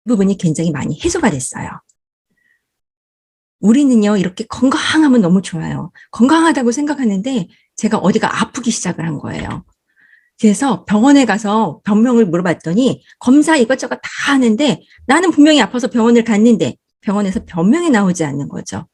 부분이 굉장히 많이 해소가 됐어요. 우리는요, 이렇게 건강하면 너무 좋아요. 건강하다고 생각하는데 제가 어디가 아프기 시작을 한 거예요. 그래서 병원에 가서 병명을 물어봤더니 검사 이것저것 다 하는데 나는 분명히 아파서 병원을 갔는데 병원에서 병명이 나오지 않는 거죠.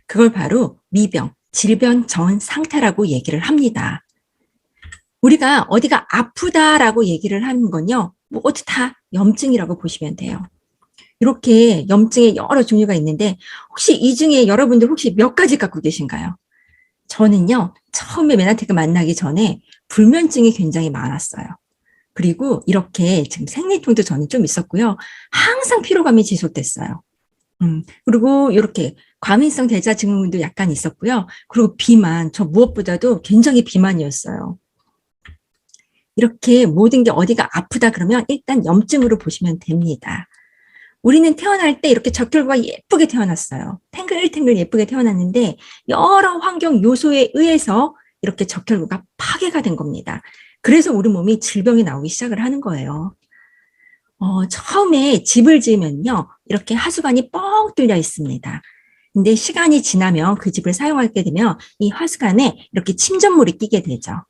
그걸 바로 미병, 질병 전 상태라고 얘기를 합니다. 우리가 어디가 아프다라고 얘기를 하는 건요, 뭐 어디 다 염증이라고 보시면 돼요. 이렇게 염증의 여러 종류가 있는데 혹시 이 중에 여러분들 혹시 몇 가지 갖고 계신가요? 저는요, 처음에 메나텍을 만나기 전에 불면증이 굉장히 많았어요. 그리고 이렇게 지금 생리통도 저는 좀 있었고요. 항상 피로감이 지속됐어요. 그리고 이렇게 과민성 대자 증후군도 약간 있었고요. 그리고 비만, 저 무엇보다도 굉장히 비만이었어요. 이렇게 모든 게 어디가 아프다 그러면 일단 염증으로 보시면 됩니다. 우리는 태어날 때 이렇게 적혈구가 예쁘게 태어났어요. 탱글탱글 예쁘게 태어났는데 여러 환경 요소에 의해서 이렇게 적혈구가 파괴가 된 겁니다. 그래서 우리 몸이 질병이 나오기 시작을 하는 거예요. 처음에 집을 지으면요, 이렇게 하수관이 뻥 뚫려 있습니다. 근데 시간이 지나면 그 집을 사용하게 되면 이 하수관에 이렇게 침전물이 끼게 되죠.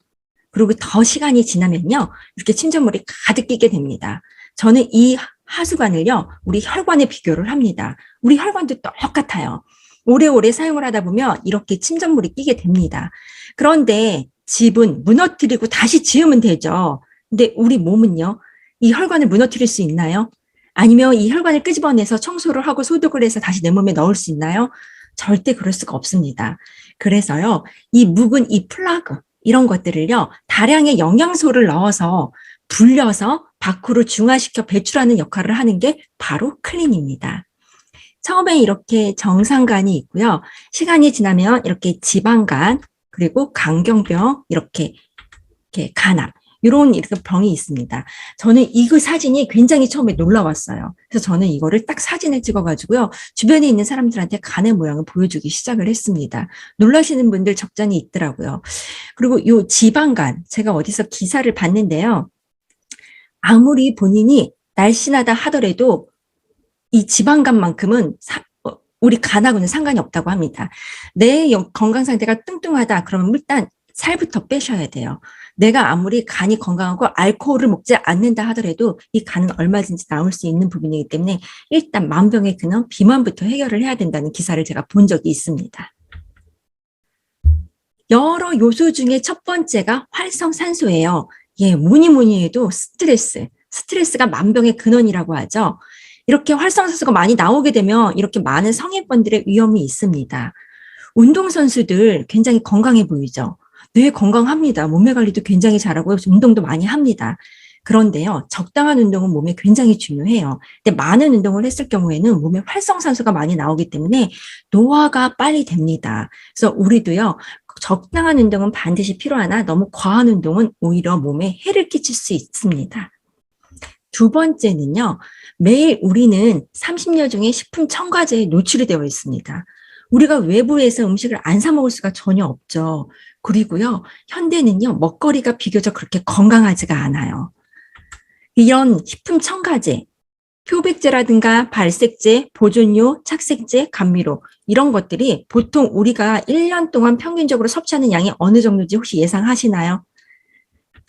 그리고 더 시간이 지나면요, 이렇게 침전물이 가득 끼게 됩니다. 저는 이 하수관을요, 우리 혈관에 비교를 합니다. 우리 혈관도 똑같아요. 오래오래 사용을 하다 보면 이렇게 침전물이 끼게 됩니다. 그런데 집은 무너뜨리고 다시 지으면 되죠. 근데 우리 몸은요, 이 혈관을 무너뜨릴 수 있나요? 아니면 이 혈관을 끄집어내서 청소를 하고 소독을 해서 다시 내 몸에 넣을 수 있나요? 절대 그럴 수가 없습니다. 그래서요, 이 묵은 이 플라그, 이런 것들을요, 다량의 영양소를 넣어서 불려서 밖으로 중화시켜 배출하는 역할을 하는 게 바로 클린입니다. 처음에 이렇게 정상간이 있고요. 시간이 지나면 이렇게 지방간, 그리고 강경병, 이렇게 간암, 이런 이렇게 병이 있습니다. 저는 이거 사진이 굉장히 처음에 놀라웠어요. 그래서 저는 이거를 딱 사진을 찍어가지고요. 주변에 있는 사람들한테 간의 모양을 보여주기 시작을 했습니다. 놀라시는 분들 적잖이 있더라고요. 그리고 이 지방간, 제가 어디서 기사를 봤는데요. 아무리 본인이 날씬하다 하더라도 이 지방간만큼은 우리 간하고는 상관이 없다고 합니다. 내 건강 상태가 뚱뚱하다 그러면 일단 살부터 빼셔야 돼요. 내가 아무리 간이 건강하고 알코올을 먹지 않는다 하더라도 이 간은 얼마든지 나올 수 있는 부분이기 때문에 일단 만병의 근원 비만부터 해결을 해야 된다는 기사를 제가 본 적이 있습니다. 여러 요소 중에 첫 번째가 활성산소예요. 예, 뭐니 해도 스트레스가 만병의 근원이라고 하죠. 이렇게 활성산소가 많이 나오게 되면 이렇게 많은 성인병들의 위험이 있습니다. 운동선수들 굉장히 건강해 보이죠. 네, 건강합니다. 몸매 관리도 굉장히 잘하고 운동도 많이 합니다. 그런데요, 적당한 운동은 몸에 굉장히 중요해요. 근데 많은 운동을 했을 경우에는 몸에 활성산소가 많이 나오기 때문에 노화가 빨리 됩니다. 그래서 우리도요, 적당한 운동은 반드시 필요하나 너무 과한 운동은 오히려 몸에 해를 끼칠 수 있습니다. 두 번째는요, 매일 우리는 30여 종의 식품 첨가제에 노출이 되어 있습니다. 우리가 외부에서 음식을 안 사 먹을 수가 전혀 없죠. 그리고요, 현대는요, 먹거리가 비교적 그렇게 건강하지가 않아요. 이런 식품 첨가제, 표백제라든가 발색제, 보존료, 착색제, 감미료 이런 것들이 보통 우리가 1년 동안 평균적으로 섭취하는 양이 어느 정도인지 혹시 예상하시나요?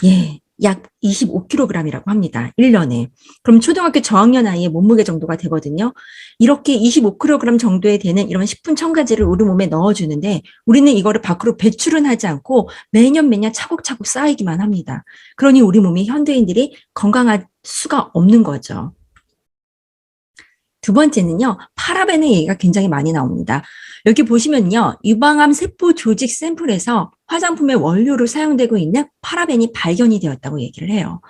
예, 약 25kg이라고 합니다. 1년에. 그럼 초등학교 저학년 아이의 몸무게 정도가 되거든요. 이렇게 25kg 정도에 되는 이런 식품 첨가제를 우리 몸에 넣어주는데 우리는 이거를 밖으로 배출은 하지 않고 매년 차곡차곡 쌓이기만 합니다. 그러니 우리 몸이 현대인들이 건강할 수가 없는 거죠. 두 번째는요, 파라벤의 얘기가 굉장히 많이 나옵니다. 여기 보시면요, 유방암 세포 조직 샘플에서 화장품의 원료로 사용되고 있는 파라벤이 발견이 되었다고 얘기를 해요.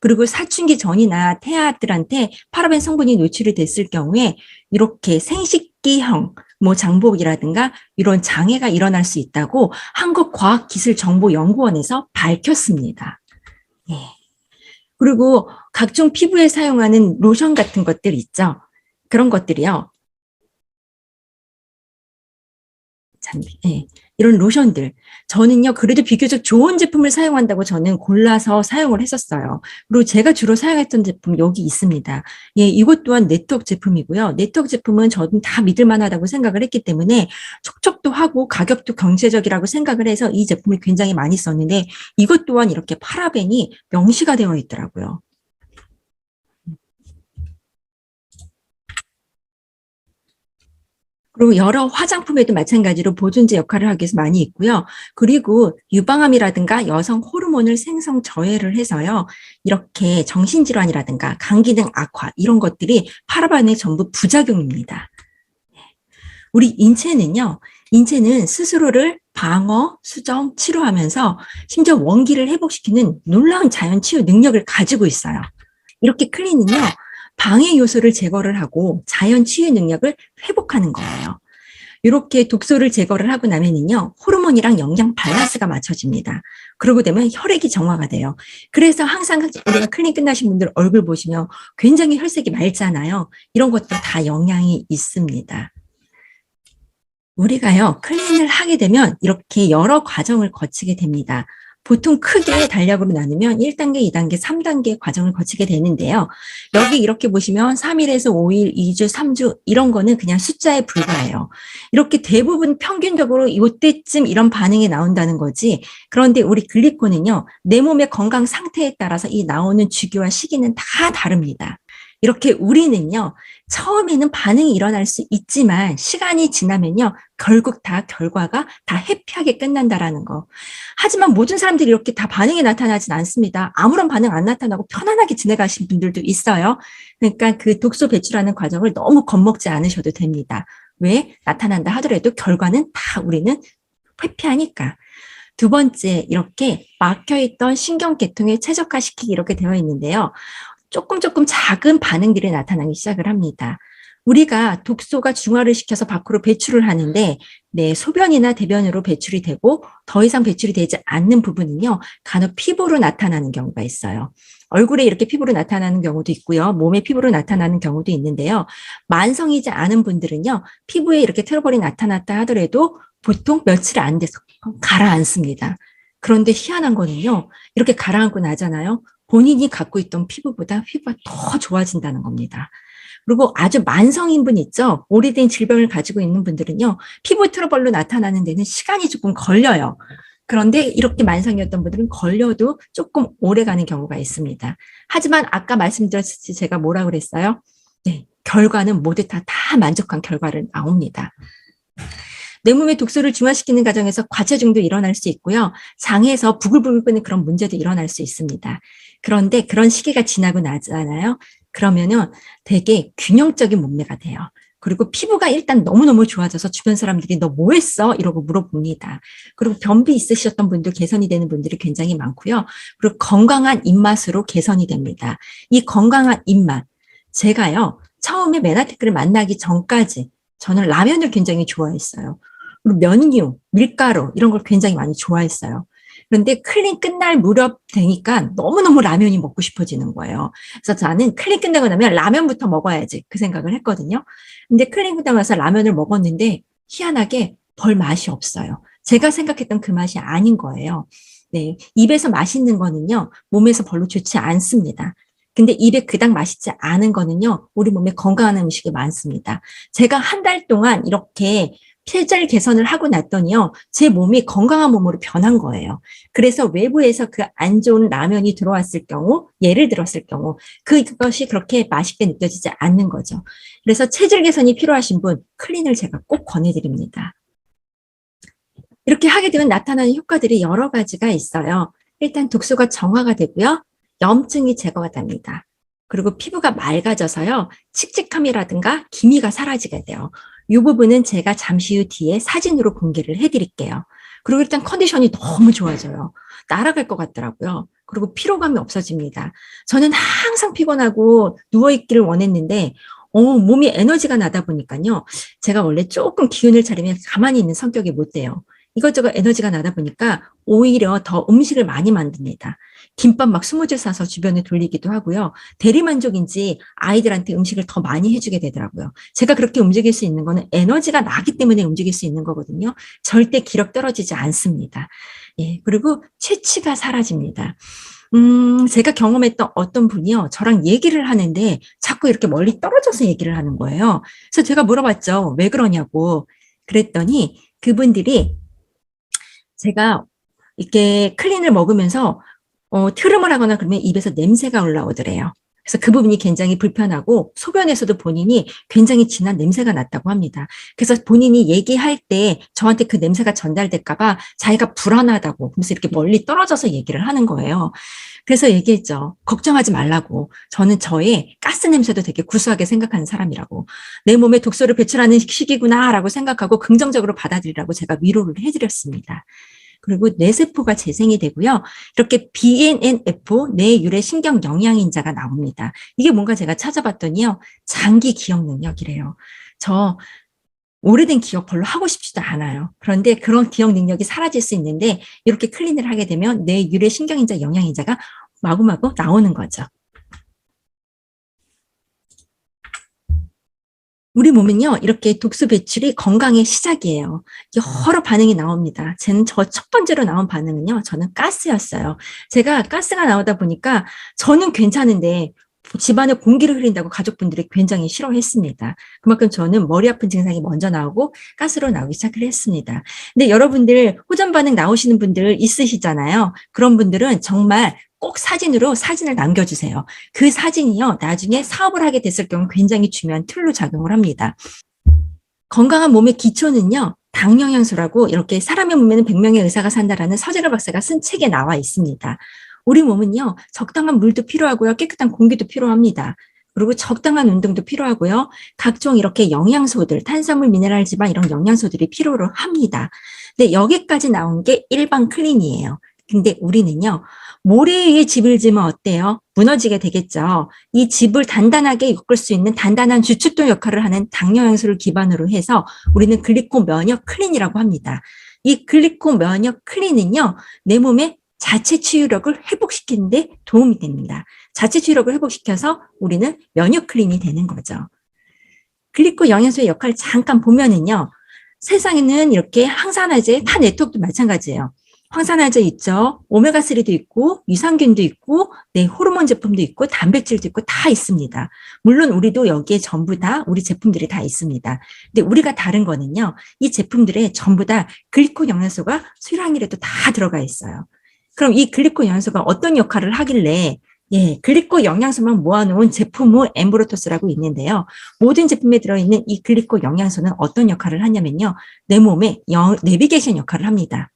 그리고 사춘기 전이나 태아들한테 파라벤 성분이 노출이 됐을 경우에 이렇게 생식기형, 뭐 장복이라든가 이런 장애가 일어날 수 있다고 한국과학기술정보연구원에서 밝혔습니다. 예. 그리고 각종 피부에 사용하는 로션 같은 것들 있죠. 그런 것들이요. 자, 단비, 예. 이런 로션들. 저는요, 그래도 비교적 좋은 제품을 사용한다고 저는 골라서 사용을 했었어요. 그리고 제가 주로 사용했던 제품 여기 있습니다. 예, 이것 또한 네트워크 제품이고요. 네트워크 제품은 저는 다 믿을 만하다고 생각을 했기 때문에 촉촉도 하고 가격도 경제적이라고 생각을 해서 이 제품을 굉장히 많이 썼는데 이것 또한 이렇게 파라벤이 명시가 되어 있더라고요. 그리고 여러 화장품에도 마찬가지로 보존제 역할을 하기 위해서 많이 있고요. 그리고 유방암이라든가 여성 호르몬을 생성 저해를 해서요. 이렇게 정신질환이라든가 감기 등 악화 이런 것들이 파라벤의 전부 부작용입니다. 우리 인체는 스스로를 방어, 수정, 치료하면서 심지어 원기를 회복시키는 놀라운 자연 치유 능력을 가지고 있어요. 이렇게 클린은요. 방해 요소를 제거를 하고 자연 치유 능력을 회복하는 거예요. 이렇게 독소를 제거를 하고 나면은요, 호르몬이랑 영양 밸런스가 맞춰집니다. 그러고 되면 혈액이 정화가 돼요. 그래서 항상 우리가 클린 끝나신 분들 얼굴 보시면 굉장히 혈색이 맑잖아요. 이런 것도 다 영향이 있습니다. 우리가요, 클린을 하게 되면 이렇게 여러 과정을 거치게 됩니다. 보통 크게 단락으로 나누면 1단계, 2단계, 3단계 과정을 거치게 되는데요. 여기 이렇게 보시면 3일에서 5일, 2주, 3주 이런 거는 그냥 숫자에 불과해요. 이렇게 대부분 평균적으로 이때쯤 이런 반응이 나온다는 거지. 그런데 우리 글리코는요. 내 몸의 건강 상태에 따라서 이 나오는 주기와 시기는 다 다릅니다. 이렇게 우리는요. 처음에는 반응이 일어날 수 있지만 시간이 지나면요. 결국 다 결과가 다 해피하게 끝난다라는 거. 하지만 모든 사람들이 이렇게 다 반응이 나타나진 않습니다. 아무런 반응 안 나타나고 편안하게 지내가신 분들도 있어요. 그러니까 그 독소 배출하는 과정을 너무 겁먹지 않으셔도 됩니다. 왜? 나타난다 하더라도 결과는 다 우리는 회피하니까. 두 번째, 이렇게 막혀있던 신경계통에 최적화시키기 이렇게 되어 있는데요. 조금 작은 반응들이 나타나기 시작을 합니다. 우리가 독소가 중화를 시켜서 밖으로 배출을 하는데 네, 소변이나 대변으로 배출이 되고 더 이상 배출이 되지 않는 부분은요. 간혹 피부로 나타나는 경우가 있어요. 얼굴에 이렇게 피부로 나타나는 경우도 있고요. 몸에 피부로 나타나는 경우도 있는데요. 만성이지 않은 분들은요. 피부에 이렇게 트러블이 나타났다 하더라도 보통 며칠 안 돼서 가라앉습니다. 그런데 희한한 거는요. 이렇게 가라앉고 나잖아요. 본인이 갖고 있던 피부보다 피부가 더 좋아진다는 겁니다. 그리고 아주 만성인 분 있죠? 오래된 질병을 가지고 있는 분들은요. 피부 트러블로 나타나는 데는 시간이 조금 걸려요. 그런데 이렇게 만성이었던 분들은 걸려도 조금 오래 가는 경우가 있습니다. 하지만 아까 말씀드렸듯이 제가 뭐라 그랬어요? 네, 결과는 모두 다 만족한 결과를 나옵니다. 내 몸에 독소를 중화시키는 과정에서 과체중도 일어날 수 있고요. 장에서 부글부글 끓는 그런 문제도 일어날 수 있습니다. 그런데 그런 시기가 지나고 나잖아요. 그러면은 되게 균형적인 몸매가 돼요. 그리고 피부가 일단 너무너무 좋아져서 주변 사람들이 너 뭐 했어? 이러고 물어봅니다. 그리고 변비 있으셨던 분들 개선이 되는 분들이 굉장히 많고요. 그리고 건강한 입맛으로 개선이 됩니다. 이 건강한 입맛. 제가요. 처음에 메나테크를 만나기 전까지 저는 라면을 굉장히 좋아했어요. 그리고 면류, 밀가루 이런 걸 굉장히 많이 좋아했어요. 그런데 클린 끝날 무렵 되니까 너무너무 라면이 먹고 싶어지는 거예요. 그래서 저는 클린 끝나고 나면 라면부터 먹어야지 그 생각을 했거든요. 근데 클린 끝나고 나서 라면을 먹었는데 희한하게 별 맛이 없어요. 제가 생각했던 그 맛이 아닌 거예요. 네, 입에서 맛있는 거는요, 몸에서 별로 좋지 않습니다. 근데 입에 그닥 맛있지 않은 거는요, 우리 몸에 건강한 음식이 많습니다. 제가 한 달 동안 이렇게 체질 개선을 하고 났더니요, 제 몸이 건강한 몸으로 변한 거예요. 그래서 외부에서 그 안 좋은 라면이 들어왔을 경우, 예를 들었을 경우, 그것이 그렇게 맛있게 느껴지지 않는 거죠. 그래서 체질 개선이 필요하신 분, 클린을 제가 꼭 권해드립니다. 이렇게 하게 되면 나타나는 효과들이 여러 가지가 있어요. 일단 독소가 정화가 되고요. 염증이 제거가 됩니다. 그리고 피부가 맑아져서요. 칙칙함이라든가 기미가 사라지게 돼요. 이 부분은 제가 잠시 후 뒤에 사진으로 공개를 해드릴게요. 그리고 일단 컨디션이 너무 좋아져요. 날아갈 것 같더라고요. 그리고 피로감이 없어집니다. 저는 항상 피곤하고 누워있기를 원했는데 몸이 에너지가 나다 보니까요. 제가 원래 조금 기운을 차리면 가만히 있는 성격이 못 돼요. 이것저것 에너지가 나다 보니까 오히려 더 음식을 많이 만듭니다. 김밥 막 20개 싸서 주변에 돌리기도 하고요. 대리만족인지 아이들한테 음식을 더 많이 해주게 되더라고요. 제가 그렇게 움직일 수 있는 거는 에너지가 나기 때문에 움직일 수 있는 거거든요. 절대 기력 떨어지지 않습니다. 예, 그리고 체취가 사라집니다. 제가 경험했던 어떤 분이요, 저랑 얘기를 하는데 자꾸 이렇게 멀리 떨어져서 얘기를 하는 거예요. 그래서 제가 물어봤죠. 왜 그러냐고. 그랬더니 그분들이 제가 이렇게 클린을 먹으면서 트름을 하거나 그러면 입에서 냄새가 올라오더래요. 그래서 그 부분이 굉장히 불편하고 소변에서도 본인이 굉장히 진한 냄새가 났다고 합니다. 그래서 본인이 얘기할 때 저한테 그 냄새가 전달될까 봐 자기가 불안하다고 그래서 이렇게 멀리 떨어져서 얘기를 하는 거예요. 그래서 얘기했죠. 걱정하지 말라고. 저는 저의 가스 냄새도 되게 구수하게 생각하는 사람이라고. 내 몸에 독소를 배출하는 시기구나라고 생각하고 긍정적으로 받아들이라고 제가 위로를 해드렸습니다. 그리고 뇌세포가 재생이 되고요. 이렇게 BNNF, 뇌유래 신경 영양인자가 나옵니다. 이게 뭔가 제가 찾아봤더니요. 장기 기억 능력이래요. 저 오래된 기억 별로 하고 싶지도 않아요. 그런데 그런 기억 능력이 사라질 수 있는데 이렇게 클린을 하게 되면 뇌유래 신경인자 영양인자가 마구마구 나오는 거죠. 우리 몸은요, 이렇게 독소 배출이 건강의 시작이에요. 여러 반응이 나옵니다. 저 첫 번째로 나온 반응은요, 저는 가스였어요. 제가 가스가 나오다 보니까 저는 괜찮은데 집안에 공기를 흐린다고 가족분들이 굉장히 싫어했습니다. 그만큼 저는 머리 아픈 증상이 먼저 나오고 가스로 나오기 시작을 했습니다. 근데 여러분들 호전 반응 나오시는 분들 있으시잖아요. 그런 분들은 정말 꼭 사진을 남겨주세요. 그 사진이요, 나중에 사업을 하게 됐을 경우 굉장히 중요한 툴로 작용을 합니다. 건강한 몸의 기초는요, 당 영양소라고 이렇게 사람의 몸에는 100명의 의사가 산다라는 서재가 박사가 쓴 책에 나와 있습니다. 우리 몸은요, 적당한 물도 필요하고요, 깨끗한 공기도 필요합니다. 그리고 적당한 운동도 필요하고요, 각종 이렇게 영양소들, 탄수화물, 미네랄, 지방 이런 영양소들이 필요로 합니다. 근데 여기까지 나온 게 일반 클린이에요. 근데 우리는요, 모래 위에 집을 지으면 어때요? 무너지게 되겠죠. 이 집을 단단하게 이끌 수 있는 단단한 주춧돌 역할을 하는 당 영양소를 기반으로 해서 우리는 글리코 면역 클린이라고 합니다. 이 글리코 면역 클린은요, 내 몸의 자체 치유력을 회복시키는 데 도움이 됩니다. 자체 치유력을 회복시켜서 우리는 면역 클린이 되는 거죠. 글리코 영양소의 역할을 잠깐 보면은요, 세상에는 이렇게 항산화제, 타 네트워크도 마찬가지예요. 황산화제 있죠. 오메가3도 있고 유산균도 있고 네, 호르몬 제품도 있고 단백질도 있고 다 있습니다. 물론 우리도 여기에 전부 다 우리 제품들이 다 있습니다. 근데 우리가 다른 거는요. 이 제품들에 전부 다 글리코 영양소가 수량이라도 다 들어가 있어요. 그럼 이 글리코 영양소가 어떤 역할을 하길래 예, 글리코 영양소만 모아놓은 제품의 엠브로토스라고 있는데요. 모든 제품에 들어있는 이 글리코 영양소는 어떤 역할을 하냐면요. 내 몸에 내비게이션 역할을 합니다.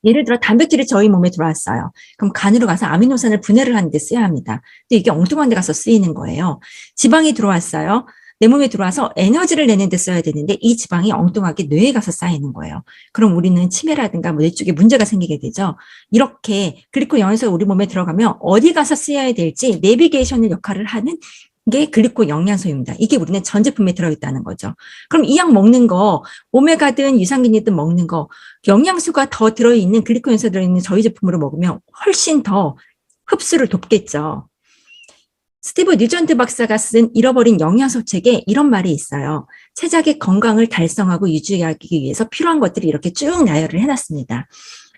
예를 들어 단백질이 저희 몸에 들어왔어요. 그럼 간으로 가서 아미노산을 분해를 하는 데 써야 합니다. 근데 이게 엉뚱한 데 가서 쓰이는 거예요. 지방이 들어왔어요. 내 몸에 들어와서 에너지를 내는 데 써야 되는데 이 지방이 엉뚱하게 뇌에 가서 쌓이는 거예요. 그럼 우리는 치매라든가 뇌 쪽에 문제가 생기게 되죠. 이렇게 글리코 영양소가 우리 몸에 들어가면 어디 가서 쓰여야 될지 내비게이션의 역할을 하는 게 글리코 영양소입니다. 이게 우리는 전 제품에 들어있다는 거죠. 그럼 이 약 먹는 거, 오메가든 유산균이든 먹는 거, 영양소가 더 들어있는 글리코 영양소 들어있는 저희 제품으로 먹으면 훨씬 더 흡수를 돕겠죠. 스티브 뉴전트 박사가 쓴 잃어버린 영양소 책에 이런 말이 있어요. 체작의 건강을 달성하고 유지하기 위해서 필요한 것들이 이렇게 쭉 나열을 해놨습니다.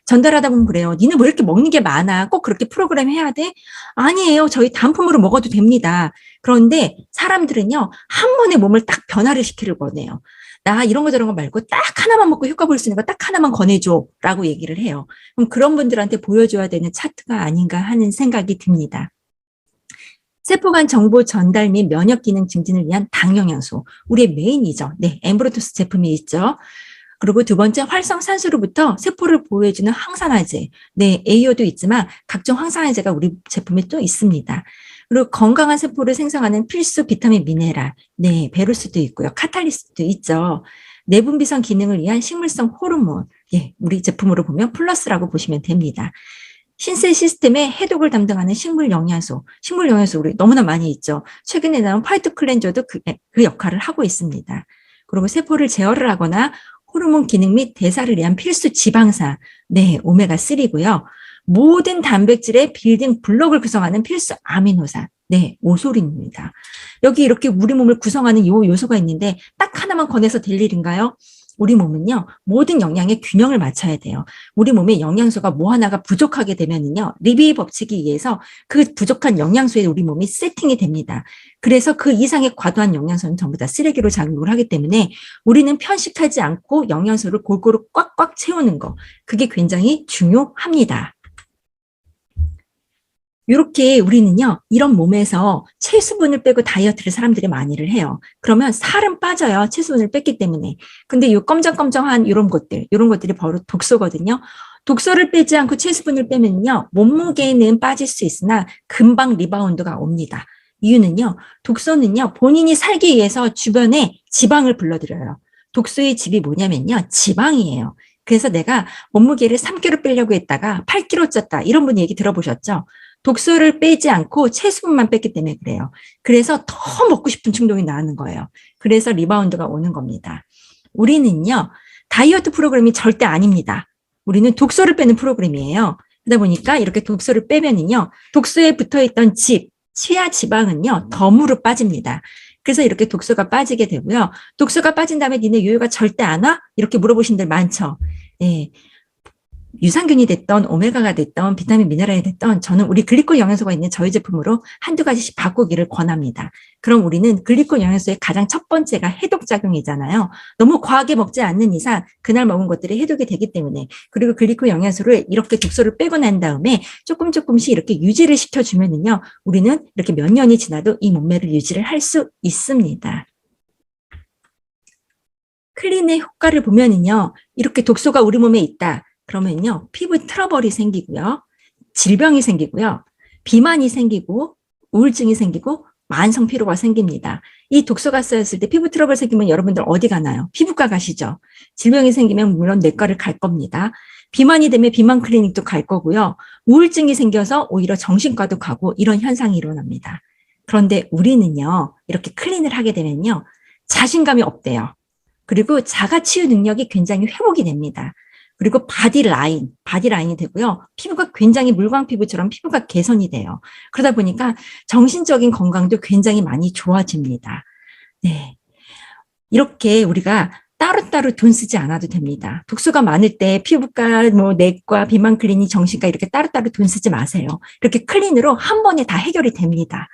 전달하다 보면 그래요. 니는 왜 이렇게 먹는 게 많아? 꼭 그렇게 프로그램 해야 돼? 아니에요. 저희 단품으로 먹어도 됩니다. 그런데 사람들은요. 한 번에 몸을 딱 변화를 시키려고 하네요. 나 이런 거 저런 거 말고 딱 하나만 먹고 효과 볼 수 있는 거 딱 하나만 권해줘 라고 얘기를 해요. 그럼 그런 분들한테 보여줘야 되는 차트가 아닌가 하는 생각이 듭니다. 세포 간 정보 전달 및 면역 기능 증진을 위한 당 영양소. 우리의 메인이죠. 네, 엠브로토스 제품이 있죠. 그리고 두 번째 활성산소로부터 세포를 보호해주는 항산화제. 네, AO도 있지만 각종 항산화제가 우리 제품에 또 있습니다. 그리고 건강한 세포를 생성하는 필수 비타민 미네랄. 네, 베루스도 있고요. 카탈리스도 있죠. 내분비성 기능을 위한 식물성 호르몬. 예, 우리 제품으로 보면 플러스라고 보시면 됩니다. 신체 시스템의 해독을 담당하는 식물 영양소 우리 너무나 많이 있죠. 최근에 나온 화이트 클렌저도 그 역할을 하고 있습니다. 그리고 세포를 제어를 하거나 호르몬 기능 및 대사를 위한 필수 지방산, 네, 오메가3고요. 모든 단백질의 빌딩 블록을 구성하는 필수 아미노산. 네, 오솔인입니다. 여기 이렇게 우리 몸을 구성하는 이 요소가 있는데 딱 하나만 권해서 될 일인가요? 우리 몸은요, 모든 영양의 균형을 맞춰야 돼요. 우리 몸에 영양소가 뭐 하나가 부족하게 되면은요, 리비의 법칙에 의해서 그 부족한 영양소에 우리 몸이 세팅이 됩니다. 그래서 그 이상의 과도한 영양소는 전부 다 쓰레기로 작용을 하기 때문에 우리는 편식하지 않고 영양소를 골고루 꽉꽉 채우는 거, 그게 굉장히 중요합니다. 이렇게 우리는요, 이런 몸에서 체수분을 빼고 다이어트를 사람들이 많이를 해요. 그러면 살은 빠져요. 체수분을 뺐기 때문에. 근데 이 검정검정한 이런 것들이 바로 독소거든요. 독소를 빼지 않고 체수분을 빼면요, 몸무게는 빠질 수 있으나 금방 리바운드가 옵니다. 이유는요, 독소는요, 본인이 살기 위해서 주변에 지방을 불러들여요. 독소의 집이 뭐냐면요, 지방이에요. 그래서 내가 몸무게를 3kg 빼려고 했다가 8kg 쪘다. 이런 분 얘기 들어보셨죠? 독소를 빼지 않고 체수분만 뺐기 때문에 그래요. 그래서 더 먹고 싶은 충동이 나는 거예요. 그래서 리바운드가 오는 겁니다. 우리는요, 다이어트 프로그램이 절대 아닙니다. 우리는 독소를 빼는 프로그램이에요. 그러다 보니까 이렇게 독소를 빼면은요, 독소에 붙어있던 치아 지방은요, 덤으로 빠집니다. 그래서 이렇게 독소가 빠지게 되고요. 독소가 빠진 다음에 니네 요요가 절대 안 와? 이렇게 물어보신 분들 많죠. 예. 유산균이 됐던 오메가가 됐던 비타민 미네랄이 됐던 저는 우리 글리콜 영양소가 있는 저희 제품으로 한두 가지씩 바꾸기를 권합니다. 그럼 우리는 글리콜 영양소의 가장 첫 번째가 해독작용이잖아요. 너무 과하게 먹지 않는 이상 그날 먹은 것들이 해독이 되기 때문에, 그리고 글리콜 영양소를 이렇게 독소를 빼고 난 다음에 조금씩 이렇게 유지를 시켜주면은요, 우리는 이렇게 몇 년이 지나도 이 몸매를 유지를 할 수 있습니다. 클린의 효과를 보면은요, 이렇게 독소가 우리 몸에 있다. 그러면요, 피부 트러블이 생기고요, 질병이 생기고요, 비만이 생기고, 우울증이 생기고, 만성 피로가 생깁니다. 이 독소가 쌓였을 때 피부 트러블 생기면 여러분들 어디 가나요? 피부과 가시죠. 질병이 생기면 물론 내과를 갈 겁니다. 비만이 되면 비만 클리닉도 갈 거고요. 우울증이 생겨서 오히려 정신과도 가고 이런 현상이 일어납니다. 그런데 우리는요, 이렇게 클린을 하게 되면요, 자신감이 없대요. 그리고 자가 치유 능력이 굉장히 회복이 됩니다. 그리고 바디라인이 되고요. 피부가 굉장히 물광 피부처럼 피부가 개선이 돼요. 그러다 보니까 정신적인 건강도 굉장히 많이 좋아집니다. 네. 이렇게 우리가 따로따로 돈 쓰지 않아도 됩니다. 독소가 많을 때 피부과, 내과, 비만 클리닉, 정신과 이렇게 따로따로 돈 쓰지 마세요. 이렇게 클린으로 한 번에 다 해결이 됩니다.